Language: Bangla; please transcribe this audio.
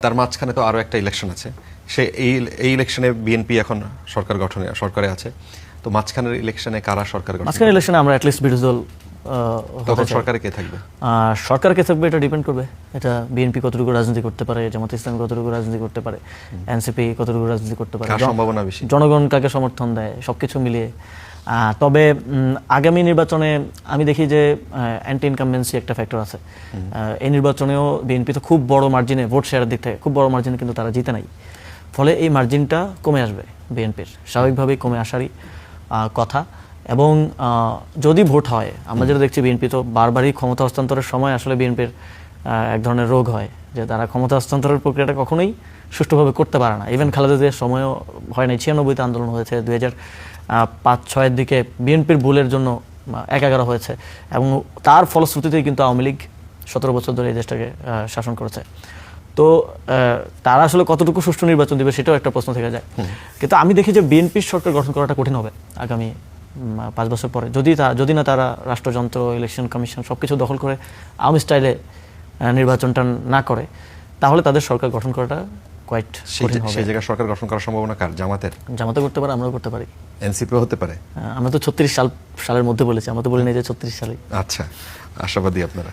তার মাঝখানে তো আরো একটা ইলেকশন আছে, সে এই ইলেকশনে বিএনপি এখন সরকারে আছে, তো মাঝখানের ইলেকশনে কারা সরকার গঠন? মাঝখানের ইলেকশনে আমরা অ্যাটলিস্ট বিরোধী দল তখন সরকারে কে থাকবে? সরকার কে থাকবে এটা ডিপেন্ড করবে। এটা বিএনপি কতটুকু রাজনীতি করতে পারে, জামাত ইসলাম কতটুকু রাজনীতি করতে পারে, এনসিপি কতটুকু রাজনীতি করতে পারে, কার সম্ভাবনা বেশি, জনগণ কাকে সমর্থন দেয়, সবকিছু মিলিয়ে। তবে আগামী নির্বাচনে আমি দেখি যে অ্যান্টি ইনকামবেন্সি একটা ফ্যাক্টর আছে। এই নির্বাচনেও বিএনপি তো খুব বড় মার্জিনে, ভোট শেয়ারের দিক থেকে খুব বড় মার্জিনে কিন্তু তারা জিতে নাই। ফলে এই মার্জিনটা কমে আসবে বিএনপির, স্বাভাবিকভাবেই কমে আসারই কথা। এবং যদি ভোট হয়, আমরা যেটা দেখছি বিএনপি তো বারবারই ক্ষমতা হস্তান্তরের সময় আসলে বিএনপির এক ধরনের রোগ হয় যে তারা ক্ষমতা হস্তান্তরের প্রক্রিয়াটা কখনোই সুষ্ঠুভাবে করতে পারে না। ইভেন খালেদা জিয়ার সময়ও হয় নাই, 96-তে আন্দোলন হয়েছে, 2005-06-এর দিকে বিএনপির ভুলের জন্য 11 হয়েছে, এবং তার ফলশ্রুতিতেই কিন্তু আওয়ামী লীগ 17 বছর ধরে এই দেশটাকে শাসন করেছে। তো তারা আসলে কতটুকু সুষ্ঠু নির্বাচন দিবে সেটাও একটা প্রশ্ন থেকে যায়। কিন্তু আমি দেখি যে বিএনপির সরকার গঠন করাটা কঠিন হবে আগামী 5 বছর পরে, যদি না তারা রাষ্ট্রযন্ত্র, ইলেকশন কমিশন সবকিছু দখল করে আওয়ামী স্টাইলে নির্বাচনটা না করে, তাহলে তাদের সরকার গঠন করাটা কোয়াইট কঠিন হবে। সেই জায়গায় সরকার গঠন করার সম্ভাবনা কার? জামাতে করতে পারে, আমরাও করতে পারি, এনসিপিও হতে পারে। আমরা তো 36 সালের মধ্যে বলেছি, আমরা তো বলি না যে 36 সালে। আচ্ছা, আশাবাদী আপনারা।